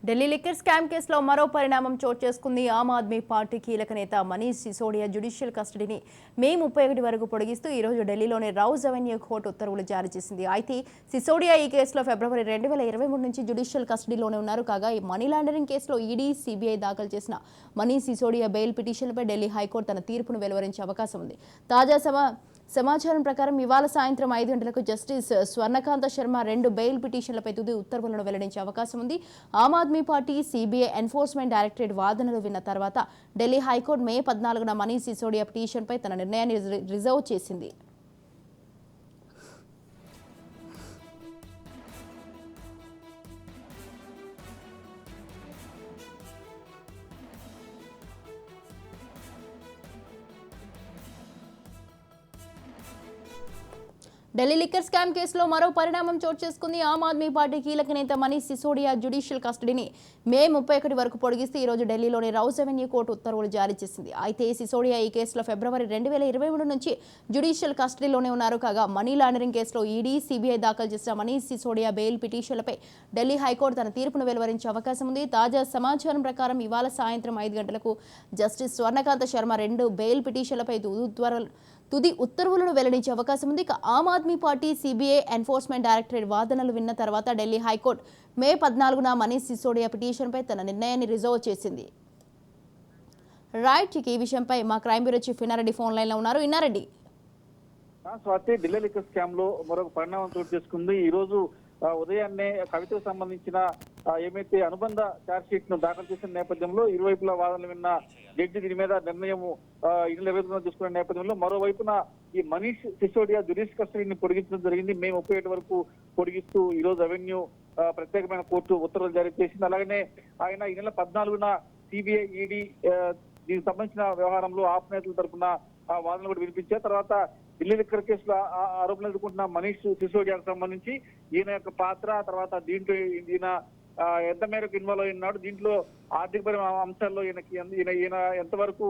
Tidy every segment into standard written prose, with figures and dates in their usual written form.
Delhi liquor scam కేసులో మరో పరిణామం చోటు చేసుకుంది. ఆమ్ ఆద్మీ పార్టీ కీలక నేత మనీష్ సిసోడియా జ్యుడిషియల్ కస్టడీని మే 31 వరకు పొడిగిస్తూ ఈ రోజు ఢిల్లీలోని రౌజ్ అవెన్యూ కోర్టు ఉత్తర్వులు జారీ చేసింది. అయితే సిసోడియా ఈ కేసులో ఫిబ్రవరి 2023 నుంచి జ్యుడిషియల్ కస్టడీలోనే ఉన్నారు. కాగా ఈ మనీ లాండరింగ్ కేసులో ఈడీ, సిబిఐ దాఖలు చేసిన మనీష్ సిసోడియా బెయిల్ పిటిషన్లపై ఢిల్లీ హైకోర్టు తన తీర్పును వెలువరించే అవకాశం ఉంది. తాజా సమాచారం ప్రకారం ఇవాళ సాయంత్రం 5 గంటలకు జస్టిస్ స్వర్ణకాంత శర్మ 2 బెయిల్ పిటిషన్లపై తుది ఉత్తర్వులను వెల్లడించే అవకాశం ఉంది. Aam Aadmi party, CBI, enforcement directorate వాదనలు విన్న తర్వాత ఢిల్లీ హైకోర్టు మే 14న మనీష్ సిసోడియా పిటిషన్పై తన నిర్ణయాన్ని రిజర్వ్ చేసింది. ఢిల్లీ లిక్కర్ స్కామ్ కేసులో మరో పరిణామం చోటు చేసుకుంది. ఆమ్ ఆద్మీ పార్టీ కీలక నేత మనీష్ సిసోడియా జ్యుడిషియల్ కస్టడీని మే 31 వరకు పొడిగిస్తూ ఈ రోజు ఢిల్లీలోని రౌజ్ అవెన్యూ కోర్టు ఉత్తర్వులు జారీ చేసింది. అయితే సిసోడియా ఈ కేసులో ఫిబ్రవరి 2023 నుంచి జ్యుడిషియల్ కస్టడీలోనే ఉన్నారు. కాగా మనీ లాండరింగ్ కేసులో ఈడీ, సిబిఐ దాఖలు చేసిన మనీష్ సిసోడియా బెయిల్ పిటిషన్లపై ఢిల్లీ హైకోర్టు తన తీర్పును వెలువరించే అవకాశం ఉంది. తాజా సమాచారం ప్రకారం ఇవాళ సాయంత్రం 5 గంటలకు జస్టిస్ స్వర్ణకాంత శర్మ 2 బెయిల్ పిటిషన్లపై తుది ఉత్తర్వులను వెల్లడించే అవకాశం ఉంది. Aam Aadmi party, CBI, enforcement directorate వాదనలు విన్న తర్వాత ఢిల్లీ హైకోర్టు మే 14న మనీష్ సిసోడియా పిటిషన్పై తన నిర్ణయాన్ని రిజర్వ్ చేసింది. రైట్, ఈ విషయంపై మా crime bureau chief Innareddy phone line లో ఉన్నారు. ఇన్నారెడ్డి, స్వాతి, ఢిల్లీ లిక్కర్ స్కామ్ లో మరొక పరిణామం చోటు చేసుకుంది. ఈ రోజు ఉదయాన్నే కవితకు సంబంధించిన ఏమైతే అనుబంధ ఛార్జ్ షీట్ ను దాఖలు చేసిన నేపథ్యంలో ఇరువైపుల వాదనలు విన్న జడ్జి దీని మీద నిర్ణయం ఈ నెల 20న తీసుకున్న నేపథ్యంలో మరోవైపున ఈ మనీష్ సిసోడియా జ్యుడిషియల్ కస్టడీని పొడిగించడం జరిగింది. మే 31 వరకు పొడిగిస్తూ ఈ రోజు అవెన్యూ ప్రత్యేకమైన కోర్టు ఉత్తర్వులు జారీ చేసింది. అలాగనే ఆయన ఈ నెల 14న సిబిఐ, ఈడీ దీనికి సంబంధించిన వ్యవహారంలో ఆప్ నేతల తరఫున వాదనలు కూడా వినిపించారు. తర్వాత ఢిల్లీ లిక్కర్ కేసులో ఆరోపణలు ఎదుర్కొంటున్న మనీష్ సిసోడియాకు సంబంధించి ఈయన యొక్క పాత్ర, తర్వాత దీంట్లో ఈయన ఎంత మేరకు ఇన్వాల్వ్ అయి ఉన్నాడు, దీంట్లో ఆర్థికపరమైన అంశాల్లో ఈయన ఎంతవరకు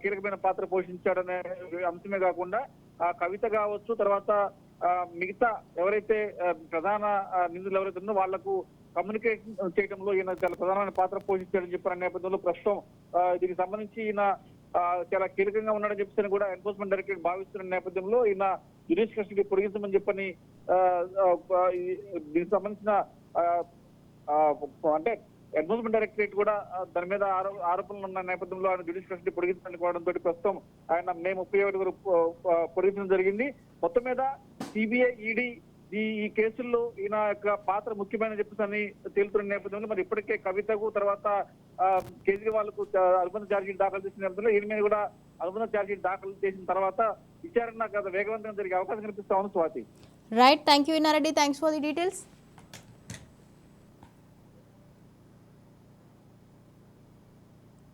కీలకమైన పాత్ర పోషించాడనే అంశమే కాకుండా కవిత కావచ్చు, తర్వాత మిగతా ఎవరైతే ప్రధాన నిందితులు ఎవరైతే ఉన్నారో వాళ్లకు కమ్యూనికేషన్ చేయడంలో ఈయన చాలా ప్రధానమైన పాత్ర పోషించాడని చెప్పిన నేపథ్యంలో ప్రస్తుతం దీనికి సంబంధించి ఈయన చాలా కీలకంగా ఉన్నాడని చెప్పని కూడా ఎన్ఫోర్స్మెంట్ డైరెక్టరేట్ భావిస్తున్న నేపథ్యంలో ఈయన జ్యుడిషియల్ కస్టడీ పొడిగించమని చెప్పని దీనికి సంబంధించిన అంటే ఎన్ఫోర్స్మెంట్ డైరెక్టరేట్ కూడా దాని మీద ఆరోపణలు ఉన్న నేపథ్యంలో ఆయన జ్యుడిషియల్ కస్టడీ పొడిగించడానికి కోవడంతో ప్రస్తుతం ఆయన మే 31 వరకు పొడిగించడం జరిగింది. మొత్తం మీద సిబిఐ, ఈడీ ఈ కేసుల్లో ఈయన యొక్క పాత్ర ముఖ్యమైన చెప్పేసి తేలుతున్న నేపథ్యంలో మరి ఇప్పటికే కవితకు, తర్వాత కేజ్రీవాల్ కు అనుబంధ ఛార్జీలు దాఖలు చేసిన నేపథ్యంలో ఈయన మీద కూడా అనుబంధ ఛార్జీలు దాఖలు చేసిన తర్వాత విచారణ వేగవంతంగా జరిగే అవకాశం కనిపిస్తా ఉంది. Swathi, right, thank you Inna Reddy, thanks for the details.